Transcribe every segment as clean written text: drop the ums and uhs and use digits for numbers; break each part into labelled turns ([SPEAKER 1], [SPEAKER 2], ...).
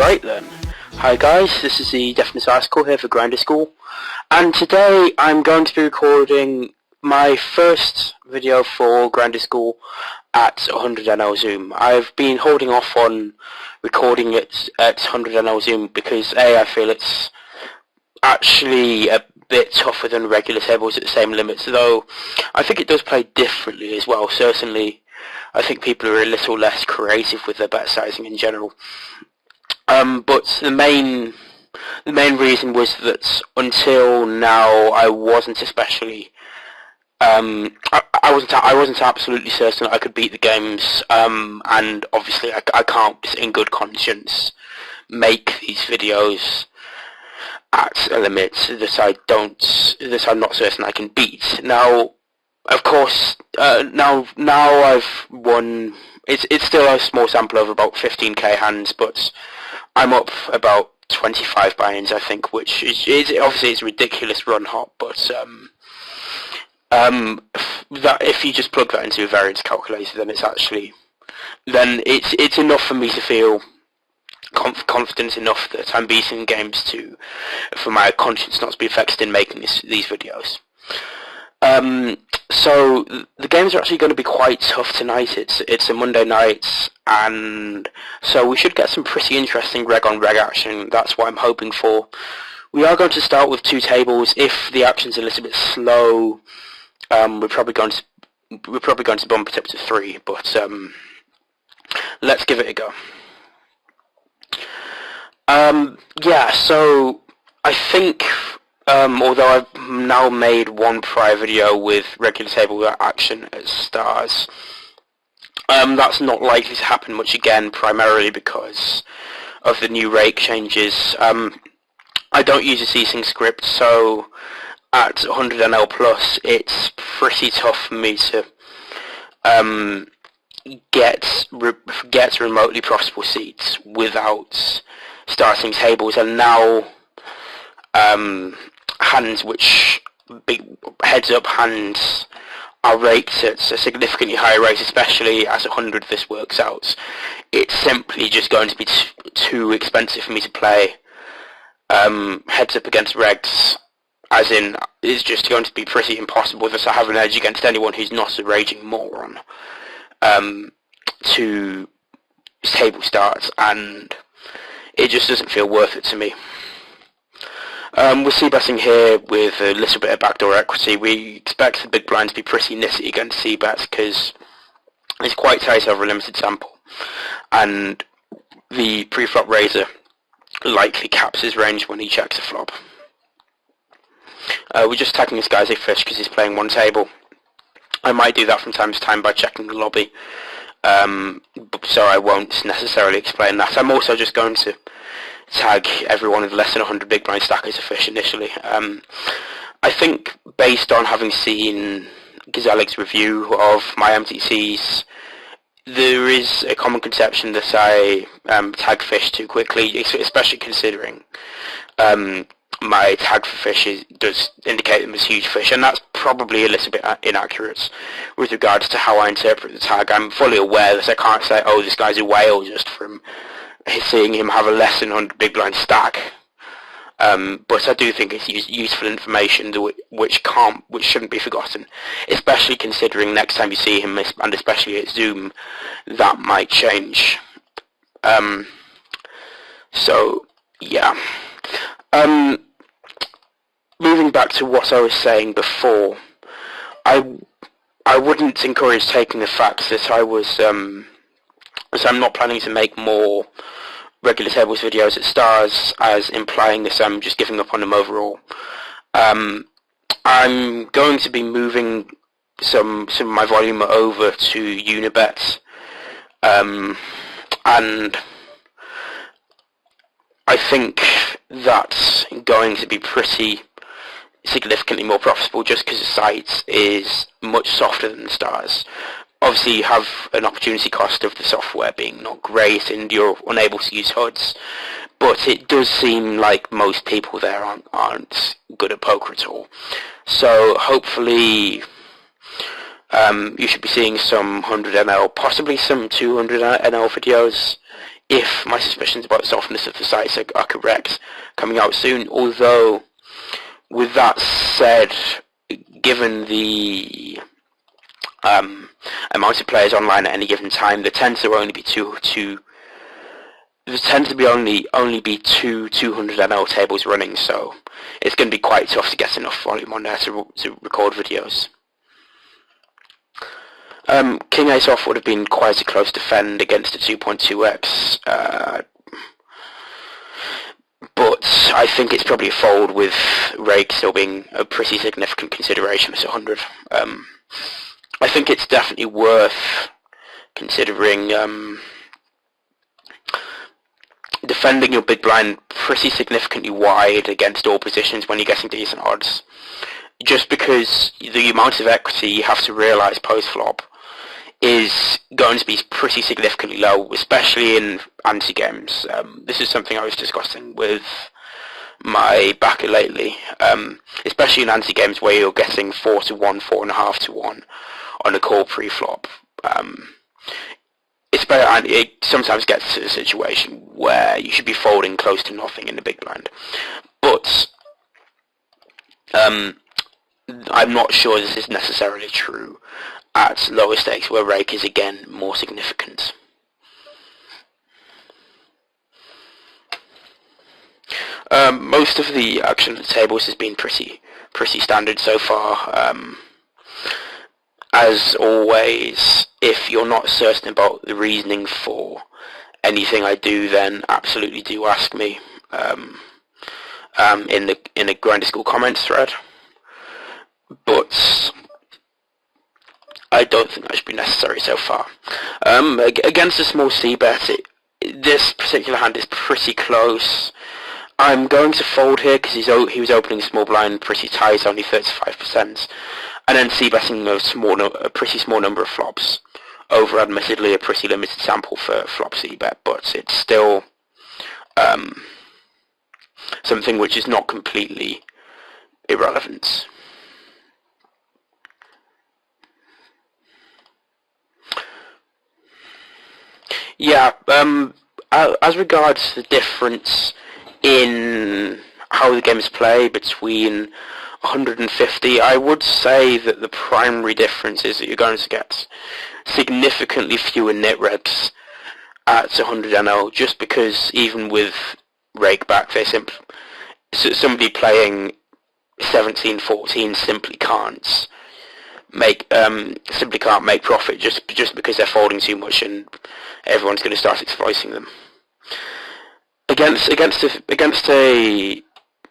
[SPEAKER 1] Right then. Hi guys, this is the Deafness Article here for Grinder School, and today I'm going to be recording my first video for Grinder School at 100nl zoom. I've been holding off on recording it at 100nl zoom because I feel it's actually a bit tougher than regular tables at the same limits, though I think it does play differently as well. Certainly I think people are a little less creative with their bet sizing in general. But the main reason was that until now I wasn't especially I wasn't absolutely certain that I could beat the games, and obviously I can't in good conscience make these videos at a limit that I'm not certain I can beat. Now, of course, now I've won. It's still a small sample of about 15k hands, but I'm up about 25 buy-ins, I think, which is obviously it's a ridiculous run hop, but that if you just plug that into a variance calculator, then it's enough for me to feel confident enough that I'm beating games for my conscience not to be affected in making these videos. So the games are actually going to be quite tough tonight. It's a Monday night, and so we should get some pretty interesting reg on reg action. That's what I'm hoping for. We are going to start with 2 tables. If the action's a little bit slow, we're probably going to bump it up to 3. But let's give it a go. Yeah. So I think. Although I've now made one prior video with regular table action as stars, that's not likely to happen much again, primarily because of the new rake changes. I don't use a ceasing script, so at 100nl plus it's pretty tough for me to get remotely profitable seats without starting tables, and now hands big heads-up hands are raked at a significantly higher rate, especially as 100 this works out. It's simply just going to be too expensive for me to play heads-up against regs, as in it's just going to be pretty impossible that I have an edge against anyone who's not a raging moron to table starts, and it just doesn't feel worth it to me. We're c-betting here with a little bit of backdoor equity. We expect the big blind to be pretty nitty against c-bets because it's quite tight over a limited sample, and the pre-flop raiser likely caps his range when he checks a flop. We're just tagging this guy as a fish because he's playing one table. I might do that from time to time by checking the lobby, so I won't necessarily explain that. I'm also just going to tag everyone with less than 100 big blind stack as a fish initially. I think based on having seen Gazellig's review of my MTCs, there is a common conception that I tag fish too quickly, especially considering my tag for fish does indicate them as huge fish, and that's probably a little bit inaccurate with regards to how I interpret the tag. I'm fully aware that I can't say, oh, this guy's a whale just from seeing him have a less than 100 big blind stack, but I do think it's useful information which shouldn't be forgotten, especially considering next time you see him, and especially at Zoom, that might change. So yeah. Moving back to what I was saying before, I wouldn't encourage taking the fact that so I'm not planning to make more regular tables videos at stars as implying that I'm just giving up on them overall. I'm going to be moving some of my volume over to Unibet, and I think that's going to be pretty significantly more profitable just because the site is much softer than the stars. Obviously you have an opportunity cost of the software being not great and you're unable to use HUDs, but it does seem like most people there aren't good at poker at all. So hopefully you should be seeing some 100nl, possibly some 200nl videos if my suspicions about the softness of the sites are correct, coming out soon. Although, with that said, given the amount of players online at any given time, there tends to only be two 200 ML tables running, so it's going to be quite tough to get enough volume on there to record videos. King Ace off would have been quite a close defend against a 2.2x, but I think it's probably a fold, with rake still being a pretty significant consideration as 100. I think it's definitely worth considering defending your big blind pretty significantly wide against all positions when you're getting decent odds, just because the amount of equity you have to realise post-flop is going to be pretty significantly low, especially in anti-games. This is something I was discussing with my backer lately, especially in anti-games where you're getting 4 to 1, 4.5 to 1 on a call pre-flop. It sometimes gets to a situation where you should be folding close to nothing in the big blind. But I'm not sure this is necessarily true at lower stakes, where rake is again more significant. Most of the action at the tables has been pretty standard so far. As always, if you're not certain about the reasoning for anything I do, then absolutely do ask me in the Grinder School comments thread. But I don't think that should be necessary so far. Against a small c-bet, this particular hand is pretty close. I'm going to fold here because he was opening small blind pretty tight, only 35%, and then c-betting a pretty small number of flops over admittedly a pretty limited sample for flop c-bet, but it's still something which is not completely irrelevant. Yeah, as regards the difference in how the games play between 150, I would say that the primary difference is that you're going to get significantly fewer nit reps at 100 NL, just because even with rake back, somebody playing 17-14 simply can't make profit just because they're folding too much and everyone's going to start exploiting them. Against a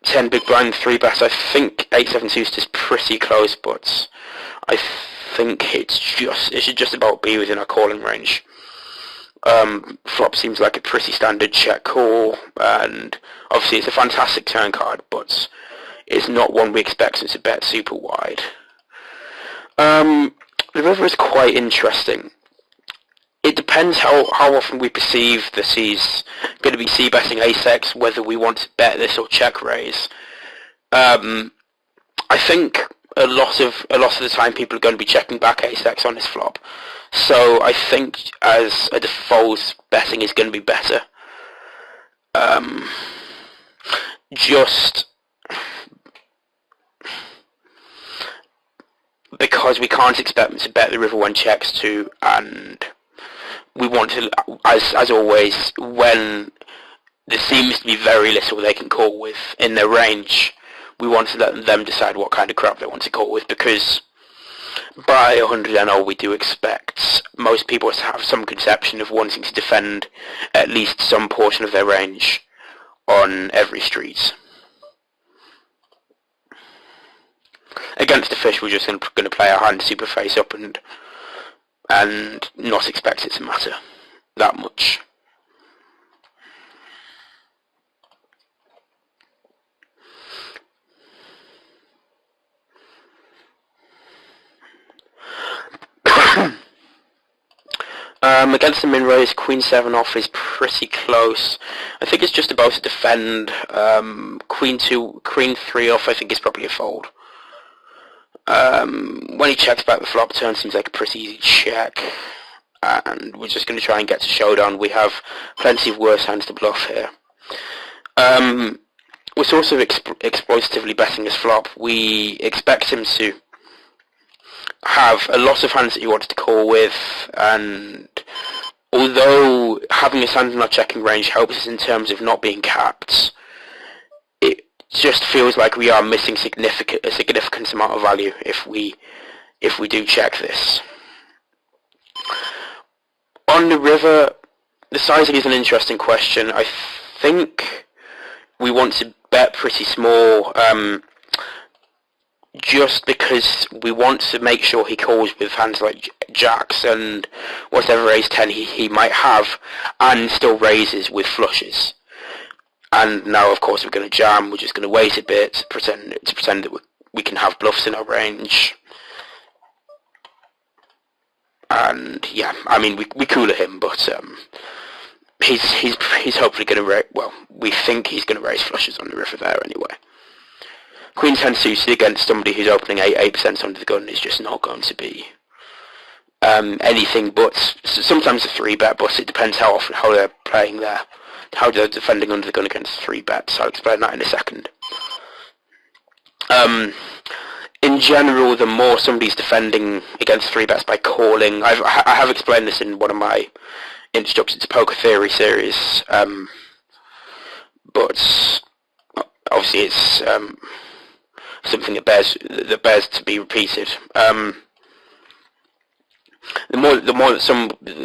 [SPEAKER 1] 10 big blind 3-bet, I think 8-7 suited is pretty close, but I think it should just about be within our calling range. Flop seems like a pretty standard check call, and obviously it's a fantastic turn card, but it's not one we expect to bet super wide. The river is quite interesting. It depends how often we perceive that he's going to be c-betting ace-x, whether we want to bet this or check raise. I think a lot of the time people are going to be checking back ace-x on this flop. So I think as a default, betting is going to be better. Just because we can't expect them to bet the river when checks too, and we want to, as always, when there seems to be very little they can call with in their range, we want to let them decide what kind of crap they want to call with, because by 100 NL we do expect most people to have some conception of wanting to defend at least some portion of their range on every street. Against the fish, we're just going to play our hand super face up and not expect it to matter that much. Against the min raise, queen 7 off is pretty close. I think it's just about to defend. Queen 3 off I think is probably a fold. When he checks back the flop turn, seems like a pretty easy check. and we're just going to try and get to showdown. We have plenty of worse hands to bluff here. We're sort of exploitatively betting his flop. We expect him to have a lot of hands that he wants to call with, and although having his hand in our checking range helps us in terms of not being capped, it just feels like we are missing a significant amount of value if we do check this. On the river, the sizing is an interesting question. I think we want to bet pretty small, just because we want to make sure he calls with hands like jacks and whatever raise 10 he might have, and still raises with flushes. And now, of course, we're going to jam. We're just going to wait a bit to pretend that we can have bluffs in our range. And yeah, I mean, we cooler him, but he's hopefully going to raise. Well, we think he's going to raise flushes on the river there anyway. Queen 10 suited against somebody who's opening 8% under the gun is just not going to be anything but sometimes a 3-bet, but it depends how they're playing there, how they're defending under the gun against 3-bets. I'll explain that in a second. In general, the more somebody's defending against 3-bets by calling, I have explained this in one of my introductions to Poker Theory series, but obviously it's something that bears to be repeated. The more that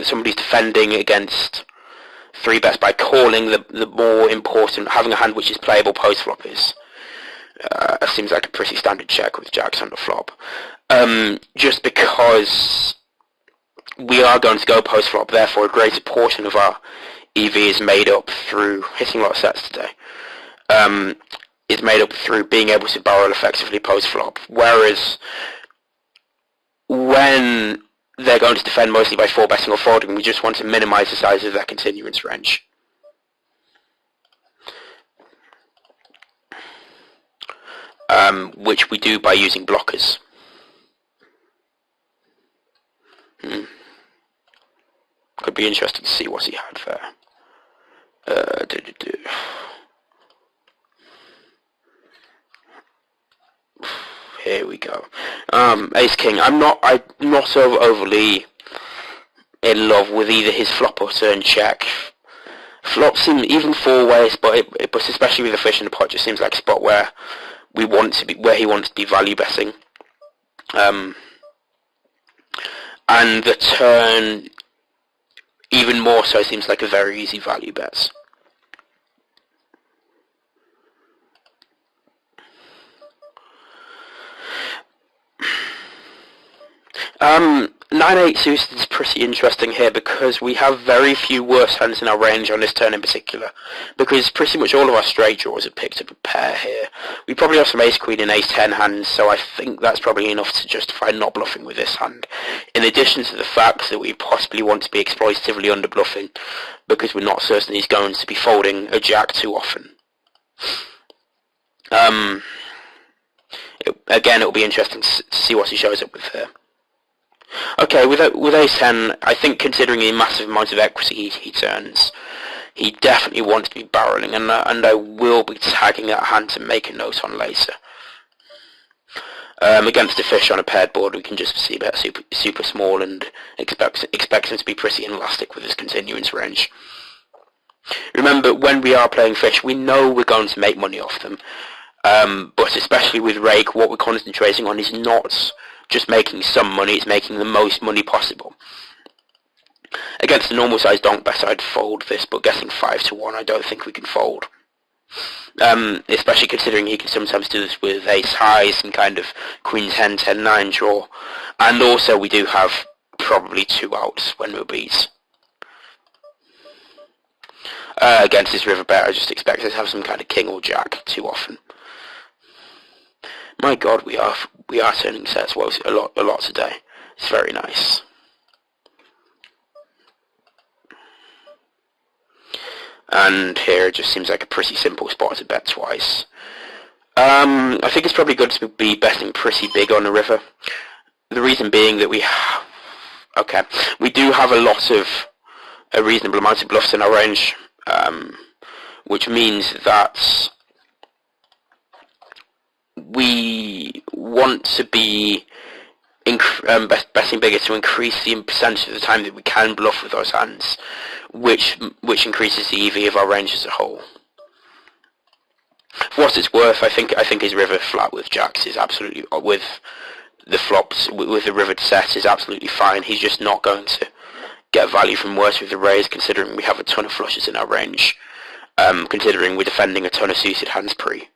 [SPEAKER 1] somebody's defending against 3-bets by calling, the more important having a hand which is playable post-flop is. Seems like a pretty standard check with jacks on the flop. Just because we are going to go post-flop, therefore a greater portion of our EV is made up through hitting a lot of sets today. Is made up through being able to barrel effectively post-flop, whereas when they're going to defend mostly by 4-betting or folding, we just want to minimize the size of their continuance range. Which we do by using blockers. Could be interesting to see what he had there. Here we go. Ace King. I'm not so overly in love with either his flop or turn check. Flop seem even 4 ways, but especially with the fish in the pot, just seems like a spot where he wants to be value betting. And the turn, even more so, seems like a very easy value bet. 9-8 suited is pretty interesting here because we have very few worse hands in our range on this turn in particular, because pretty much all of our straight draws have picked up a pair here. We probably have some ace queen and ace 10 hands, so I think that's probably enough to justify not bluffing with this hand, in addition to the fact that we possibly want to be exploitatively under bluffing because we're not certain he's going to be folding a jack too often. Again, it'll be interesting to see what he shows up with here. Okay, with ace 10, I think considering the massive amount of equity he turns, he definitely wants to be barreling, and I will be tagging that hand to make a note on later. Against a fish on a paired board, we can just see bet super small and expect him to be pretty inelastic with his continuance range. Remember, when we are playing fish, we know we're going to make money off them, but especially with rake, what we're concentrating on is not just making some money, it's making the most money possible. Against a normal size donk bet, I'd fold this, but getting 5-1, I don't think we can fold. Especially considering he can sometimes do this with ace highs and kind of queen 10, 10, 9 draw. And also we do have probably 2 outs when we're beat. Against this river bet, I just expect us to have some kind of king or jack too often. My God, we are turning sets well a lot today. It's very nice. And here it just seems like a pretty simple spot to bet twice. I think it's probably good to be betting pretty big on the river. The reason being that we Okay, we do have a reasonable amount of bluffs in our range, which means that we want to be betting bigger to increase the percentage of the time that we can bluff with those hands, which increases the EV of our range as a whole. For what it's worth, I think his river flat with jacks is absolutely, with the flops, with the river set, is absolutely fine. He's just not going to get value from worse with the raise, considering we have a ton of flushes in our range, considering we're defending a ton of suited hands pre.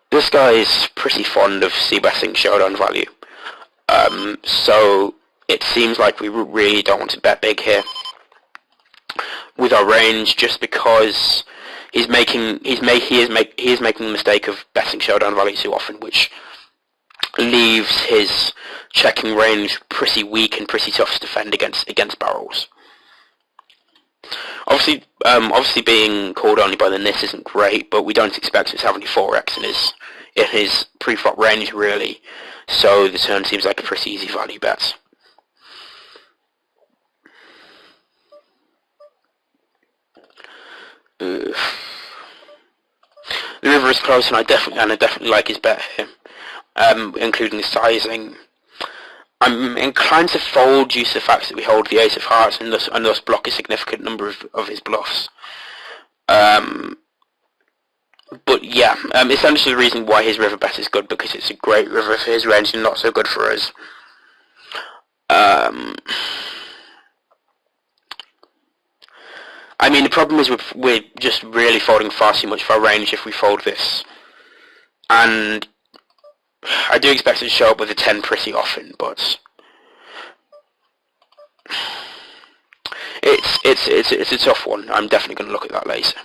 [SPEAKER 1] This guy is pretty fond of c-betting showdown value, so it seems like we really don't want to bet big here with our range, just because he is making the mistake of betting showdown value too often, which leaves his checking range pretty weak and pretty tough to defend against barrels. Obviously being called only by the nit isn't great, but we don't expect it to have any 4x in his pre-flop range really, so the turn seems like a pretty easy value bet. The river is close, and I definitely like his bet here, including the sizing. I'm inclined to fold due to the fact that we hold the ace of hearts and thus block a significant number of his bluffs. But yeah, essentially the reason why his river bet is good, because it's a great river for his range and not so good for us. I mean, the problem is we're just really folding far too much for our range if we fold this. And I do expect it to show up with a 10 pretty often, but it's a tough one. I'm definitely going to look at that later.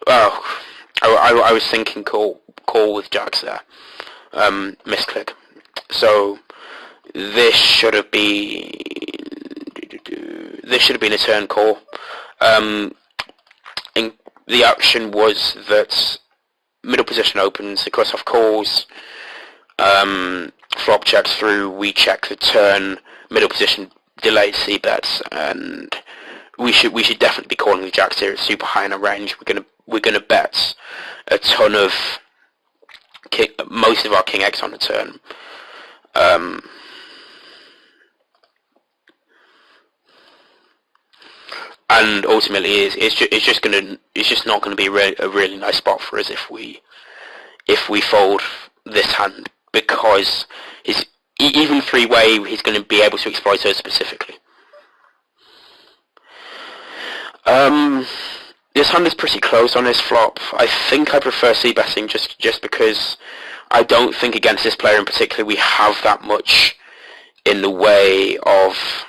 [SPEAKER 1] Oh, I was thinking call with jacks there. Misclick. So this should have been a turn call. The action was that middle position opens, the cutoff calls, flop checks through, we check the turn, middle position delayed c-bets, and we should definitely be calling the jacks here. It's super high in our range. We're gonna bet a ton of most of our king x on the turn. And ultimately, it's just not going to be a really nice spot for us if we fold this hand, because even three-way he's going to be able to exploit us specifically. This hand is pretty close on this flop. I think I prefer c-betting just because I don't think against this player in particular we have that much in the way of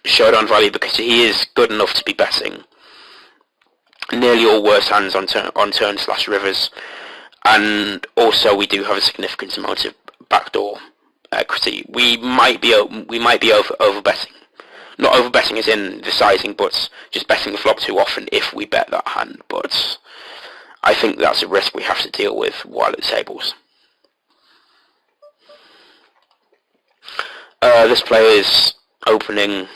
[SPEAKER 1] showdown value, because he is good enough to be betting nearly all worse hands on turn slash rivers, and also we do have a significant amount of backdoor equity. We might be over betting, not over betting as in the sizing, but just betting the flop too often if we bet that hand. But I think that's a risk we have to deal with while at the tables. This player is opening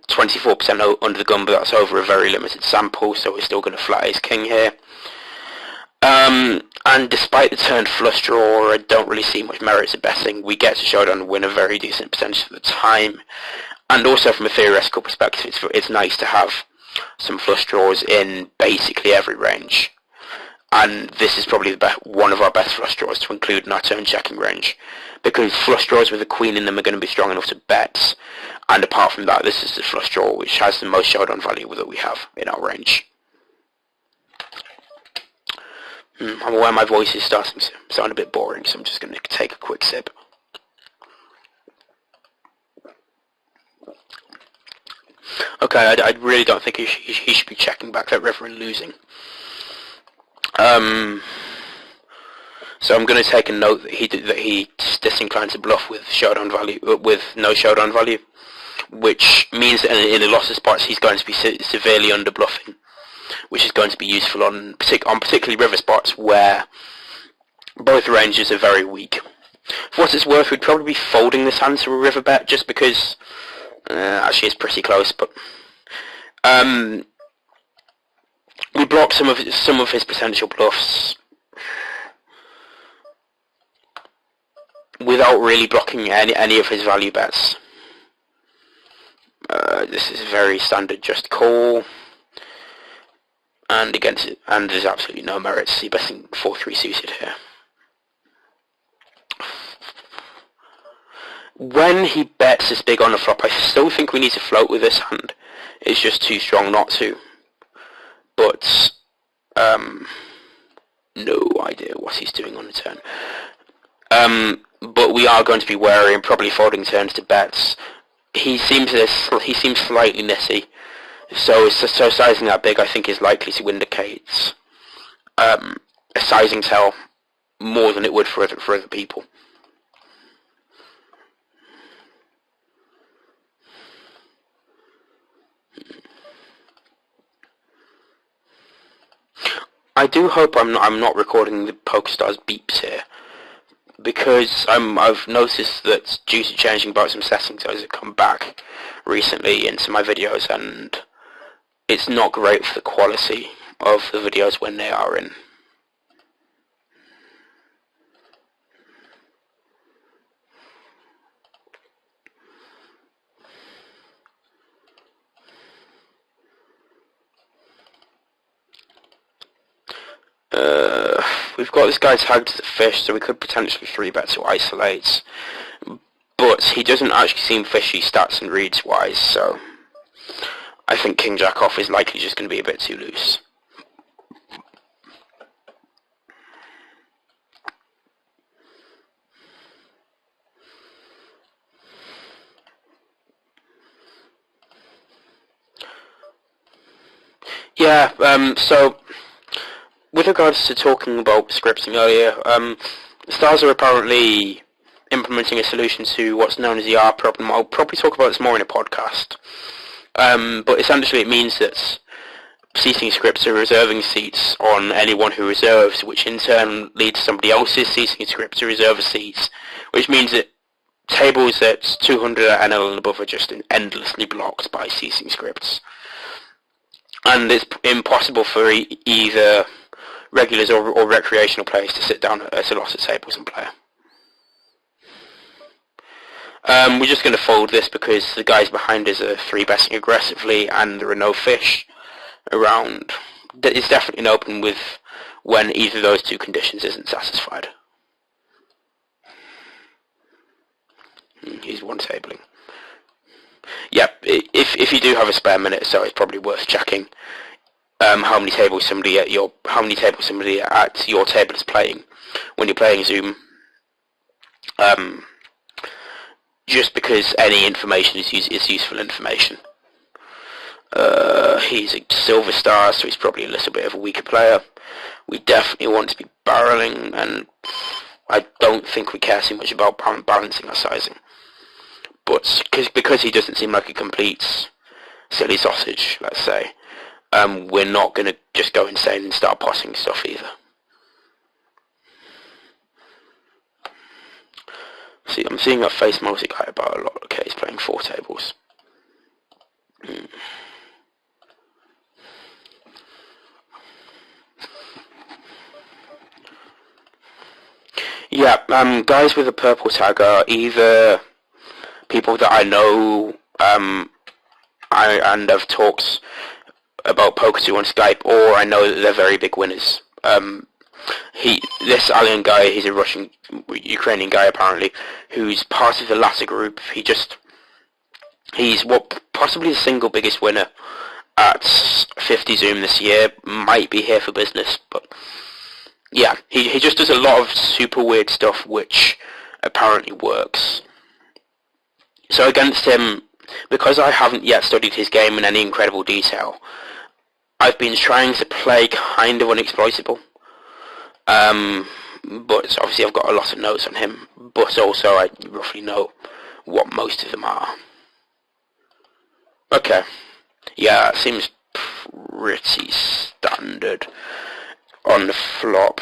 [SPEAKER 1] 24% under the gun, but that's over a very limited sample, so we're still going to flat ace king here. And despite the turn flush draw, I don't really see much merit to betting. We get to showdown and win a very decent percentage of the time, and also from a theoretical perspective, it's nice to have some flush draws in basically every range. And this is probably one of our best flush draws to include in our turn checking range, because flush draws with a queen in them are going to be strong enough to bet, and apart from that, this is the flush draw which has the most showdown value that we have in our range. I'm aware my voice is starting to sound a bit boring, so I'm just going to take a quick sip. Okay, I really don't think he should be checking back that river and losing. So I'm going to take a note that he's disinclined to bluff with showdown value, with no showdown value, which means that in the losses spots he's going to be severely under bluffing, which is going to be useful on particularly river spots where both ranges are very weak. For what it's worth, we'd probably be folding this hand to a river bet just because actually it's pretty close, but we block some of his potential bluffs without really blocking any of his value bets. This is very standard, just call, and against it, and there's absolutely no merit to see betting 4-3 suited here. When he bets this big on the flop, I still think we need to float with this hand. It's just too strong not to. But no idea what he's doing on the turn. But we are going to be wary and probably folding turns to bets. He seems slightly nitty, so sizing that big I think is likely to indicate a sizing tell more than it would for other people. I do hope I'm not recording the Pokerstars beeps here, because I've noticed that due to changing about some settings, those have come back recently into my videos, and it's not great for the quality of the videos when they are in. We've got this guy tagged as a fish, so we could potentially 3-bet to isolate, but he doesn't actually seem fishy stats and reads wise, so I think King Jack off is likely just going to be a bit too loose. Yeah, so with regards to talking about scripting earlier, Stars are apparently implementing a solution to what's known as the R problem. I'll probably talk about this more in a podcast. But essentially it means that seating scripts are reserving seats on anyone who reserves, which in turn leads to somebody else's seating script to reserve a seat, which means that tables at 200 NL and above are just endlessly blocked by seating scripts. And it's impossible for either regulars or recreational players to sit down at a lot of tables and play. We're just going to fold this because the guys behind us are 3-betting aggressively and there are no fish around. It's definitely an open with when either of those two conditions isn't satisfied. He's one-tabling. Yep, if you do have a spare minute, so it's probably worth checking how many tables somebody at your table is playing when you're playing Zoom. Just because any information is useful information. He's a silver star, so he's probably a little bit of a weaker player. We definitely want to be barreling, and I don't think we care too much about balancing our sizing. But because he doesn't seem like a complete silly sausage, let's say, we're not going to just go insane and start potting stuff either. See, I'm seeing that face mostly guy about a lot. Okay, he's playing 4 tables. Yeah, guys with a purple tag are either people that I know and have talked about poker to on Skype, or I know that they're very big winners. This alien guy, he's a Russian-Ukrainian guy apparently, who's part of the latter group. He's possibly the single biggest winner at 50 Zoom this year. Might be here for business, but yeah, he just does a lot of super weird stuff which apparently works. So against him, because I haven't yet studied his game in any incredible detail, I've been trying to play kind of unexploitable. But obviously I've got a lot of notes on him, but also I roughly know what most of them are. Okay. Yeah, it seems pretty standard on the flop.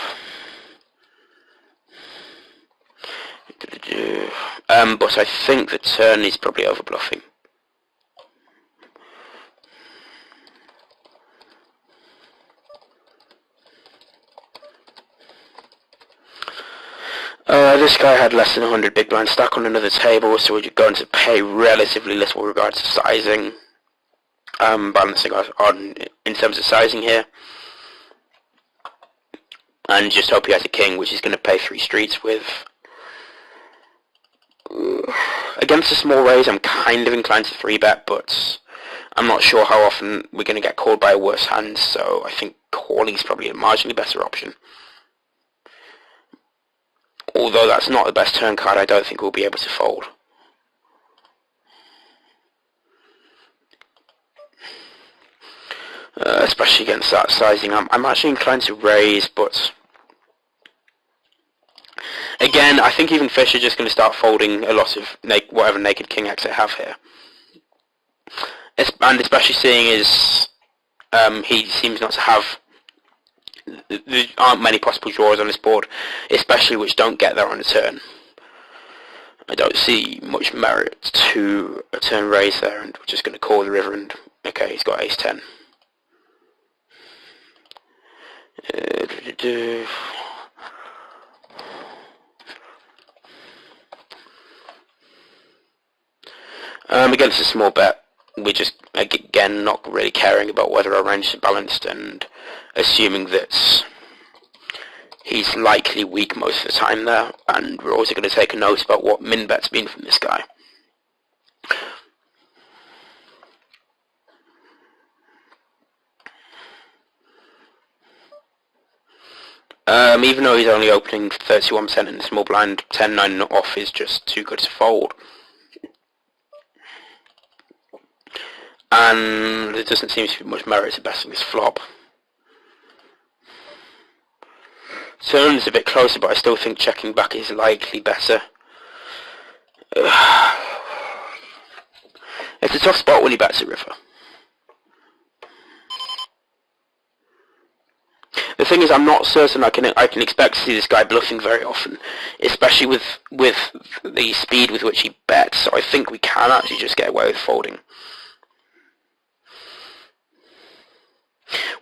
[SPEAKER 1] But I think the turn is probably overbluffing. This guy had less than 100 big blind stack on another table, so we're going to pay relatively little with regards to sizing. Balancing on in terms of sizing here. And just hope he has a king, which he's going to pay 3 streets with. Against a small raise, I'm kind of inclined to 3-bet, but I'm not sure how often we're going to get called by a worse hand, so I think calling is probably a marginally better option. Although that's not the best turn card, I don't think we'll be able to fold. Especially against that sizing. I'm actually inclined to raise, but again, I think even fish are just going to start folding a lot of whatever naked king X I have here. And especially seeing as he seems not to have, there aren't many possible draws on this board, especially which don't get there on a turn. I don't see much merit to a turn raise there, and we're just going to call the river, and okay, he's got ace 10. Against a small bet, we're just, again, not really caring about whether our ranges are balanced, and assuming that he's likely weak most of the time there, and we're also going to take a note about what min bet's been from this guy. Even though he's only opening 31% in the small blind, 10-9 off is just too good to fold. And there doesn't seem to be much merit to betting this flop. Turn's a bit closer, but I still think checking back is likely better. It's a tough spot when he bets a river. The thing is, I'm not certain I can expect to see this guy bluffing very often, especially with the speed with which he bets. So I think we can actually just get away with folding.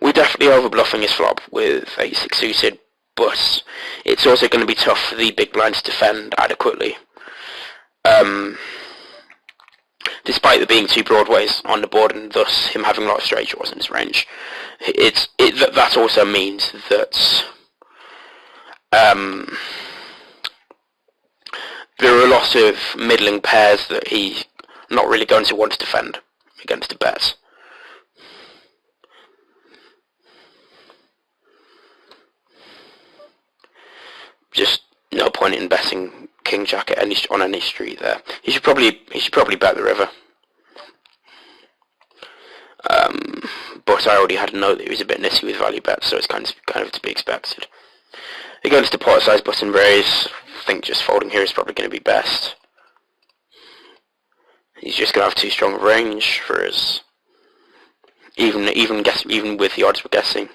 [SPEAKER 1] We're definitely overbluffing his flop with ace-6 suited, but it's also going to be tough for the big blind to defend adequately. Despite there being 2 broadways on the board and thus him having a lot of straight draws in his range, that also means that there are a lot of middling pairs that he's not really going to want to defend against a bet. Just no point in betting king jack on any street there. He should probably bet the river. But I already had a note that he was a bit nitty with value bets, so it's kind of to be expected. Against a pot size button raise, I think just folding here is probably going to be best. He's just going to have too strong a range for us. Even with the odds we're guessing,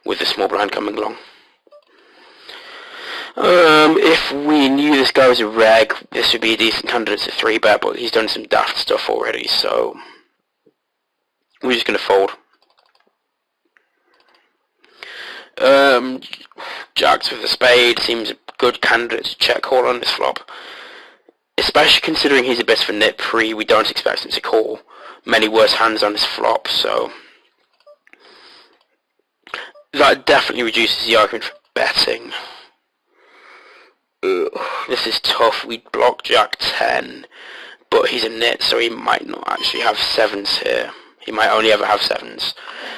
[SPEAKER 1] with the small blind coming along. If we knew this guy was a reg, this would be a decent candidate to 3-bet, but he's done some daft stuff already, so we're just going to fold. Jacks with a spade seems a good candidate to check call on this flop, especially considering he's a bit of a nit pre. We don't expect him to call many worse hands on this flop, so that definitely reduces the argument for betting. This is tough. We block Jack 10, but he's a nit, so he might not actually have 7s here. He might only ever have 7s.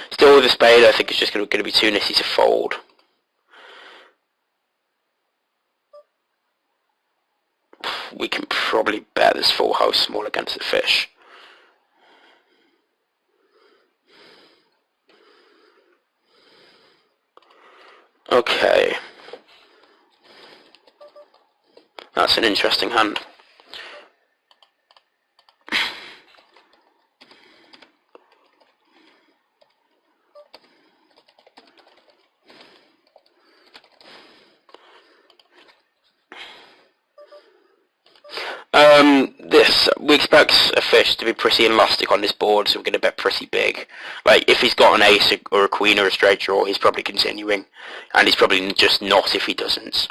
[SPEAKER 1] Still with a spade, I think it's just going to be too nitty to fold. We can probably bet this full house small against the fish. Okay. That's an interesting hand. we expect a fish to be pretty elastic on this board, so we're going to bet pretty big. Like, if he's got an ace or a queen or a straight draw, he's probably continuing, and he's probably just not if he doesn't.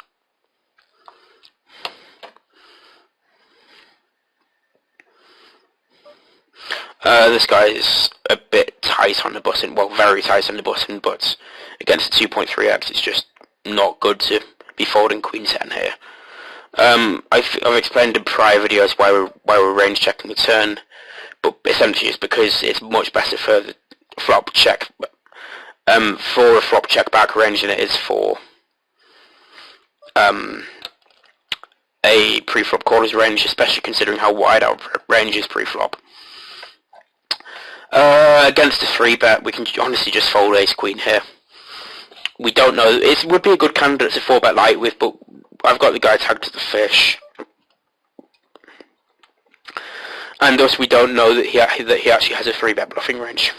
[SPEAKER 1] This guy is a bit tight on the button, well, very tight on the button, but against a 2.3x, it's just not good to be folding queen 10 here. I've explained in prior videos why we're range checking the turn, but essentially it's because it's much better for the flop check, for a flop check back range than it is for a pre-flop caller's range, especially considering how wide our range is pre-flop. Against a 3-bet, we can honestly just fold ace queen here. We don't know. It would be a good candidate to 4-bet light with, but I've got the guy tagged to the fish, and thus we don't know that he actually has a 3-bet bluffing range.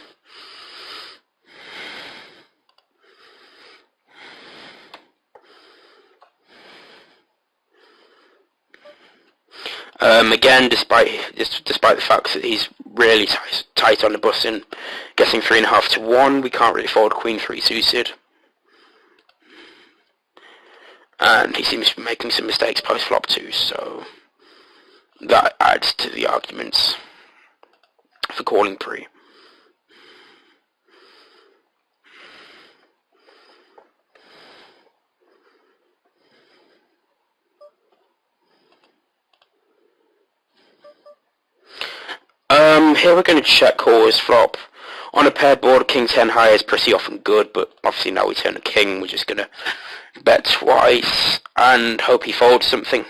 [SPEAKER 1] Again, despite the fact that he's really tight on the button, getting 3.5 to 1, we can't really fold queen 3 suited. And he seems to be making some mistakes post-flop too, so that adds to the arguments for calling pre. Here we're going to check call his flop. On a paired board, king 10 high is pretty often good, but obviously now we turn a king, we're just going to bet twice and hope he folds something.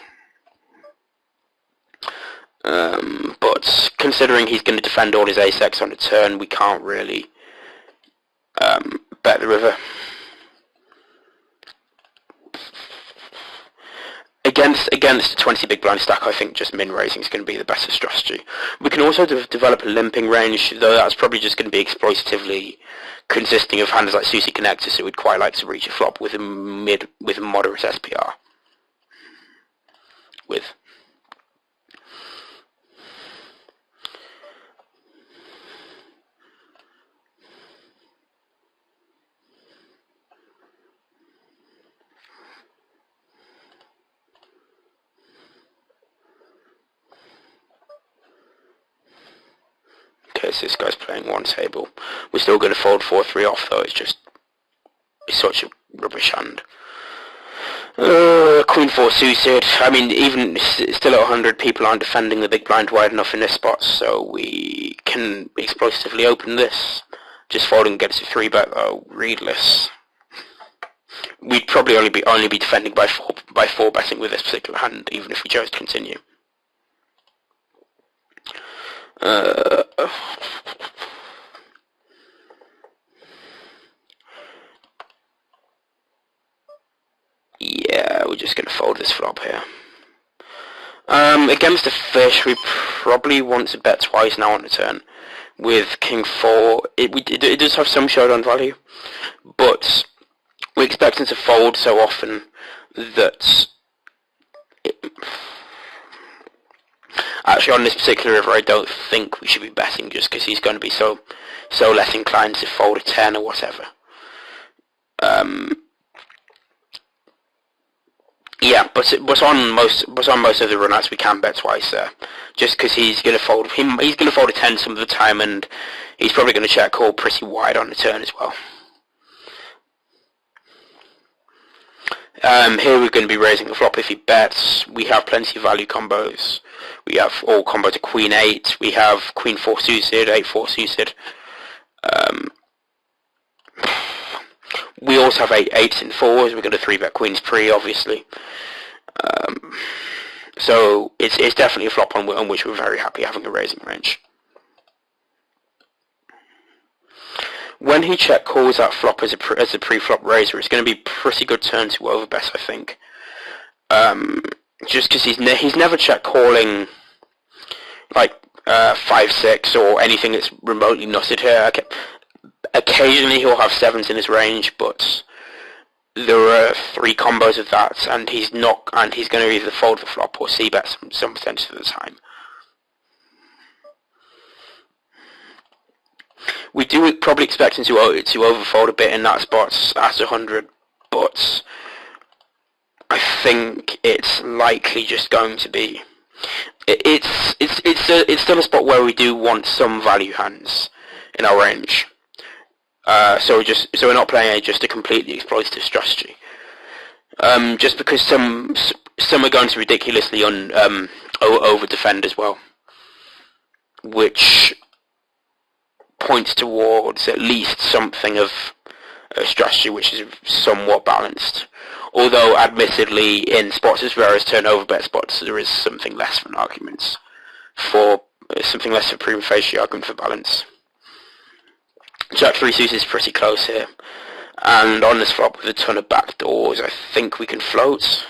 [SPEAKER 1] But considering he's going to defend all his ace-x on the turn, we can't really bet the river. Against a 20 big blind stack, I think just min-raising is going to be the better strategy. We can also develop a limping range, though that's probably just going to be exploitatively consisting of hands like Susie Connector, so we'd quite like to reach a flop with a moderate SPR. Okay, so this guy's playing one table. We're still going to fold 4-3 off, though. It's such a rubbish hand. Queen 4 suited. I mean, even still at 100, people aren't defending the big blind wide enough in this spot, so we can exploitatively open this. Just folding against a 3-bet, though, readless. We'd probably only be defending by 4 betting with this particular hand, even if we chose to continue. Yeah, we're just going to fold this flop here. Against a fish, we probably want to bet twice now on the turn. With king 4, it does have some showdown value, but we're expecting to fold so often that actually on this particular river I don't think we should be betting, just because he's going to be so less inclined to fold a 10 or whatever. Yeah, but on most of the runouts we can bet twice there, just because he's going to fold a 10 some of the time, and he's probably going to check call pretty wide on the turn as well. Here we're going to be raising a flop if he bets. We have plenty of value combos. We have all combo to queen 8. We have queen 4 suited, 8-4 suited. We also have 8s and 4s. We're going to 3-bet queens pre, obviously. So it's definitely a flop on which we're very happy having a raising range. When he check calls that flop as a pre-flop raiser, it's going to be a pretty good turn to overbet, I think. Just because he's never check calling like 5-6 or anything that's remotely nutted here. Okay. Occasionally he'll have 7s in his range, but there are 3 combos of that, and he's going to either fold the flop or c-bet some percentage of the time. We do probably expect him to overfold a bit in that spot at 100, but I think it's likely just going to be. It's still a spot where we do want some value hands in our range. So we're not playing just a completely exploitative strategy. Just because some are going to ridiculously over defend as well, which points towards at least something of a strategy which is somewhat balanced. Although, admittedly, in spots as rare as turnover bet spots, there is something less of an argument for something less of a prima facie argument for balance. Jack 3 suited is pretty close here, and on this flop with a ton of backdoors, I think we can float.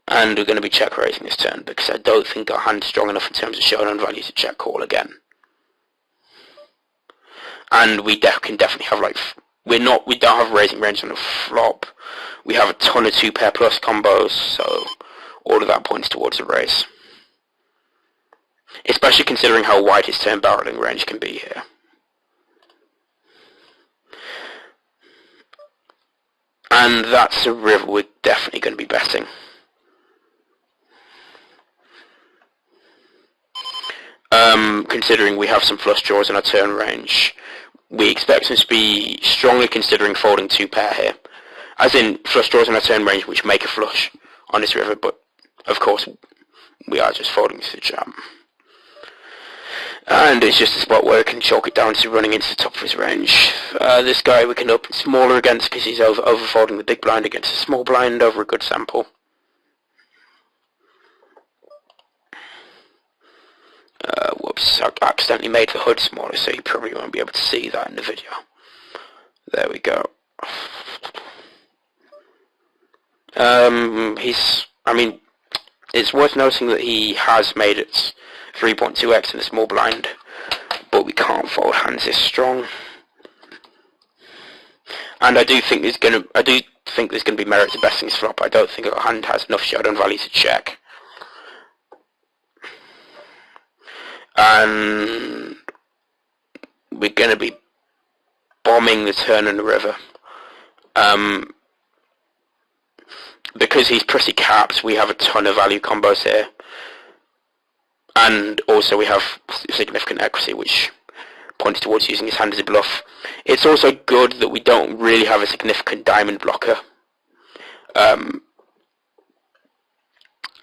[SPEAKER 1] And we're going to be check raising this turn because I don't think our hand's strong enough in terms of showdown value to check call again. And we can definitely have we don't have raising range on the flop. We have a ton of 2-pair plus combos, so all of that points towards a raise. Especially considering how wide his turn barreling range can be here. And that's a river we're definitely going to be betting. Considering we have some flush draws in our turn range, we expect him to be strongly considering folding 2-pair here. As in, flush draws in our turn range which make a flush on this river, but of course we are just folding to the jam. And it's just a spot where we can chalk it down to running into the top of his range. This guy we can open smaller against because he's overfolding the big blind against a small blind over a good sample. Whoops, I accidentally made the HUD smaller, so you probably won't be able to see that in the video. There we go. It's worth noting that he has made it 3.2x in a small blind, but we can't fold hands this strong. And I do think there's going to be merit to besting this flop. I don't think our hand has enough showdown value to check. And we're going to be bombing the turn and the river. Because he's pretty capped, we have a ton of value combos here. And also we have significant equity, which points towards using his hand as a bluff. It's also good that we don't really have a significant diamond blocker.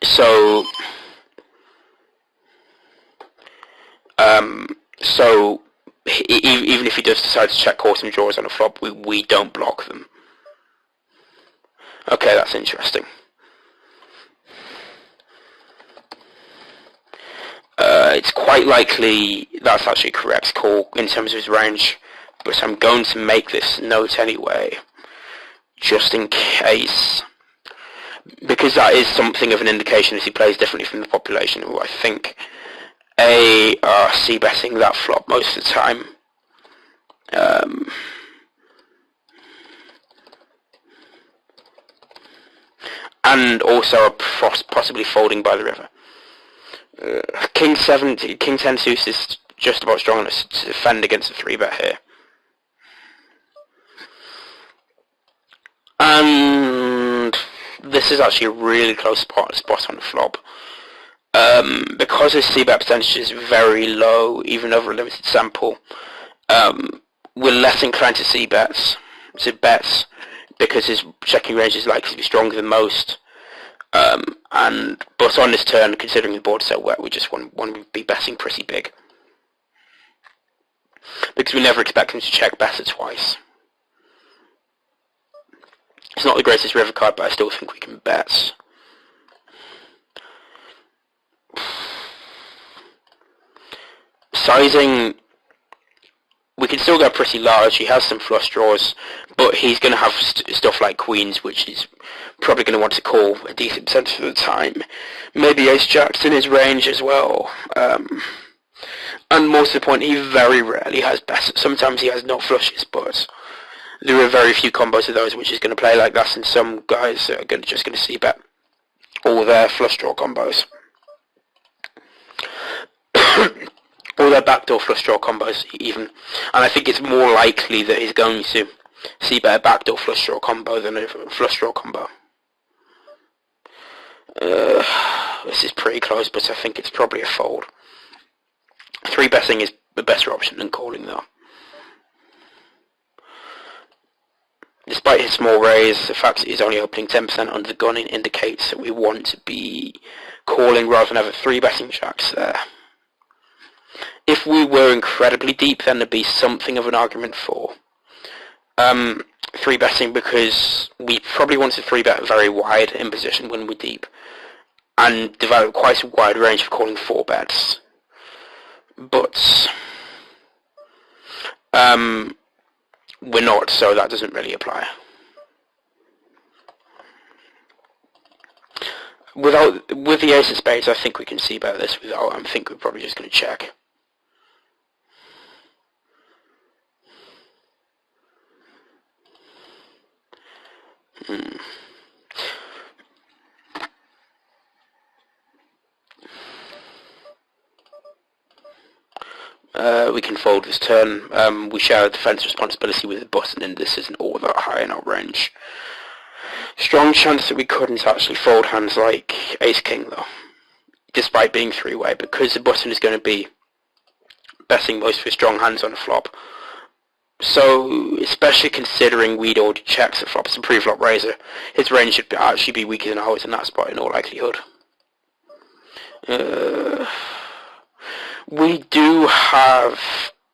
[SPEAKER 1] So even if he does decide to check call some draws on a flop, we don't block them. Okay, that's interesting. It's quite likely that's actually a correct call in terms of his range, but I'm going to make this note anyway, just in case, because that is something of an indication that he plays differently from the population, who I think are c-betting that flop most of the time. And also are possibly folding by the river. King 10 suits is just about strong enough to defend against a 3-bet here. And this is actually a really close spot on the flop. Because his c-bet percentage is very low, even over a limited sample, we're less inclined to c-bets, because his checking range is likely to be stronger than most. But on this turn, considering the board's so wet, we just want to be betting pretty big. Because we never expect him to check better twice. It's not the greatest river card, but I still think we can bet. Sizing, we can still go pretty large. He has some flush draws, but he's going to have stuff like queens, which is probably going to want to call a decent percentage of the time. Maybe ace-jacks in his range as well. And more to the point, he very rarely has best. Sometimes he has no flushes, but there are very few combos of those which is going to play like that, and some guys are just going to c-bet all their flush draw combos. or their backdoor flush draw combos even. And I think it's more likely that he's going to see better backdoor flush draw combo than a flush draw combo. This is pretty close, but I think it's probably a fold. 3-betting is the better option than calling, though. Despite his small raise, the fact that he's only opening 10% under the gun indicates that we want to be calling rather than have a 3-betting jacks there. If we were incredibly deep, then there'd be something of an argument for 3-betting, because we probably want to 3-bet very wide in position when we're deep, and develop quite a wide range of calling 4-bets. But we're not, so that doesn't really apply. With the ace of spades, I think we can see better this. Without, I think we're probably just going to check. We can fold this turn. We share a defense responsibility with the button, and this isn't all that high in our range. Strong chance that we couldn't actually fold hands like ace-king, though, despite being 3-way, because the button is going to be betting most of his strong hands on the flop. So, especially considering we'd already checked the flop, it's a pre-flop raiser, his range should actually be weaker than ours in that spot in all likelihood. We do have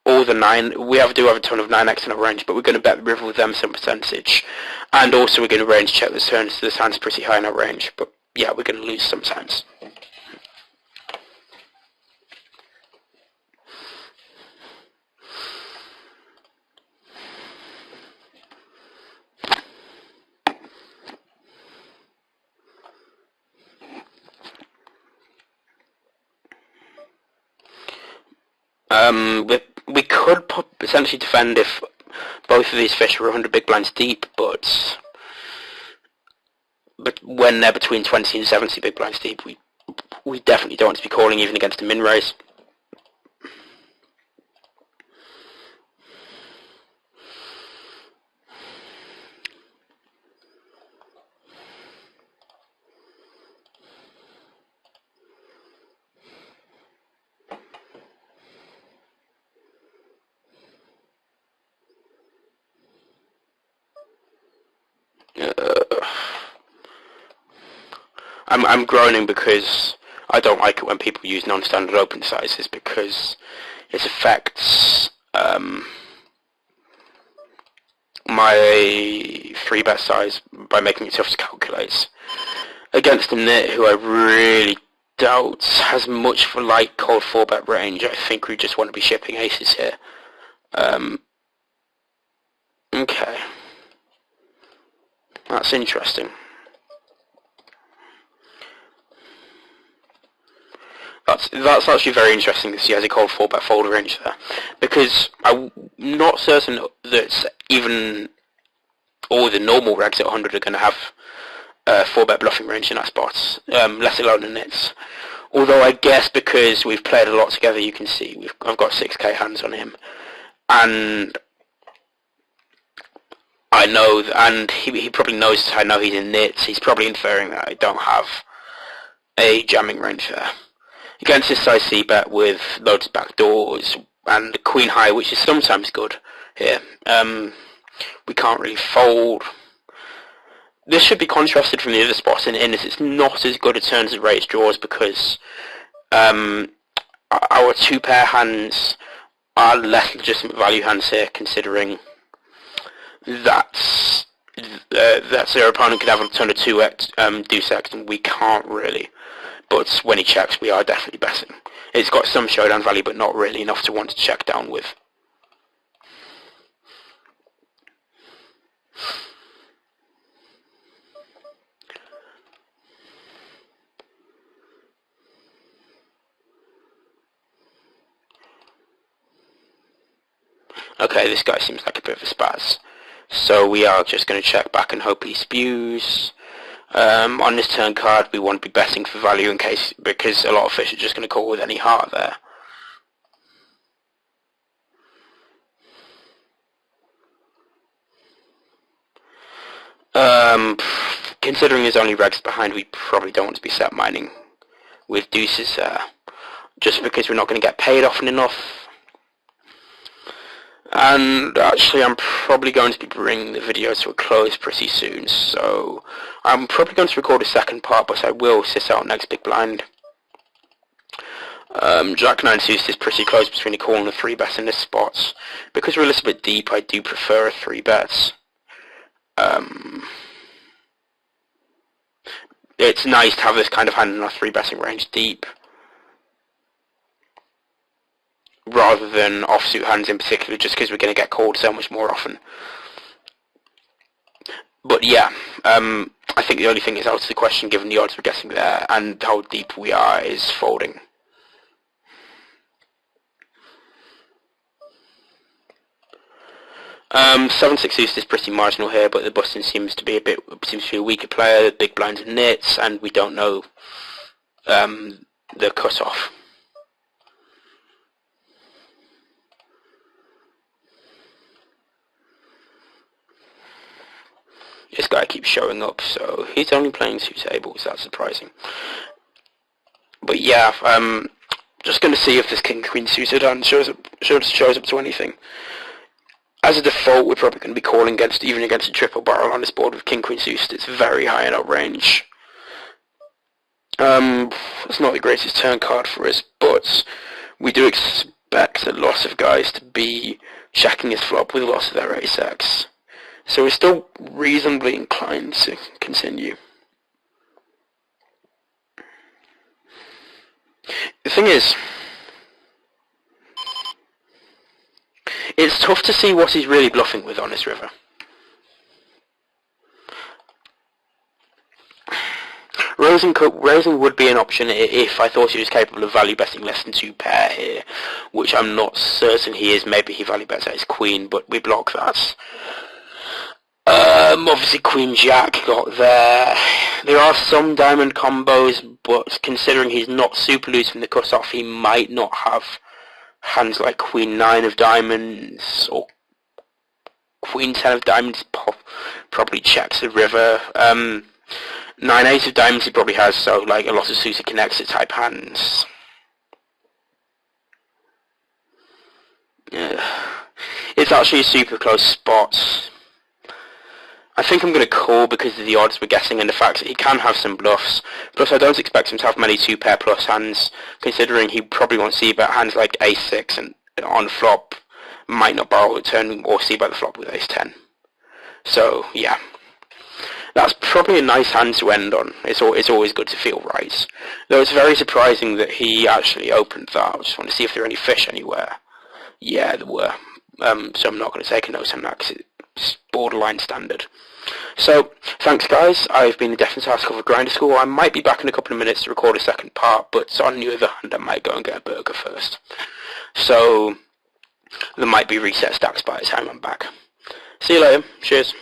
[SPEAKER 1] all the 9, we do have a ton of 9x in our range, but we're going to bet the river with them some percentage. And also we're going to range check this turn, so this hand's pretty high in our range, but yeah, we're going to lose sometimes. We could potentially defend if both of these fish were 100 big blinds deep, but when they're between 20 and 70 big blinds deep, we definitely don't want to be calling even against a min raise. I'm groaning because I don't like it when people use non-standard open sizes, because it affects my 3-bet size by making it tough to calculate. Against a nit who I really doubt has much for light cold 4-bet range, I think we just want to be shipping aces here. Okay. That's interesting. That's actually very interesting to see as a cold 4-bet folder range there, because I'm not certain that even all the normal regs at 100 are going to have 4-bet bluffing range in that spot, let alone the nits. Although I guess because we've played a lot together, you can see I've got 6k hands on him, and I know, and he probably knows that I know he's in nits. He's probably inferring that I don't have a jamming range there. Against this size c-bet with loads of backdoors and queen high, which is sometimes good here, we can't really fold. This should be contrasted from the other spots in this it's not as good a turn as raised draws, because our 2-pair hands are less legitimate value hands here, considering that their opponent could have a ton of 2x, deuce x, and we can't really. But when he checks, we are definitely betting. It's got some showdown value, but not really enough to want to check down with. Okay, this guy seems like a bit of a spaz. So we are just going to check back and hope he spews. On this turn card, we want to be betting for value because a lot of fish are just going to call with any heart there. considering there's only regs behind, we probably don't want to be set mining with deuces just because we're not going to get paid often enough. And actually, I'm probably going to be bringing the video to a close pretty soon, so I'm probably going to record a second part, but I will sit out next big blind. Jack 9 suited is pretty close between a call and a 3-bet in this spot. Because we're a little bit deep, I do prefer a 3-bet. It's nice to have this kind of hand in our 3-betting range deep, rather than offsuit hands in particular, just because we're going to get called so much more often. But yeah, I think the only thing is out of the question, given the odds we're getting there and how deep we are, is folding. Seven six suited is pretty marginal here, but the button seems to be a weaker player. The big blinds and nits, and we don't know the cutoff. This guy keeps showing up, so he's only playing 2 tables. That's surprising. But yeah, just going to see if this king queen suited hand shows up to anything. As a default, we're probably going to be calling even against a triple barrel on this board with king queen suited. It's very high in our range. It's not the greatest turn card for us, but we do expect a lot of guys to be checking his flop with a lot of their ace-x. So we're still reasonably inclined to continue. The thing is, it's tough to see what he's really bluffing with on this river. Raising would be an option if I thought he was capable of value betting less than 2 pair here, which I'm not certain he is. Maybe he value bets ace queen, but we block that. Obviously Queen Jack got there. There are some diamond combos, but considering he's not super loose from the cutoff, he might not have hands like Queen 9 of diamonds or Queen 10 of diamonds. Probably checks the river. 9-8 of diamonds he probably has, so like a lot of suited connects type hands. Yeah. It's actually a super close spot. I think I'm going to call because of the odds we're getting and the fact that he can have some bluffs. Plus I don't expect him to have many 2-pair plus hands, considering he probably won't see bet hands like ace-6 and on flop might not barrel the turn or see bet the flop with ace-10. So yeah, that's probably a nice hand to end on. It's always good to feel right. Though it's very surprising that he actually opened that. I just want to see if there are any fish anywhere. Yeah, there were. So I'm not going to take a note on that because it's borderline standard. So, thanks guys, I've been the Death and Task of Grinder School. I might be back in a couple of minutes to record a second part, but on the other hand, I might go and get a burger first. So, there might be reset stacks by the time I'm back. See you later, cheers.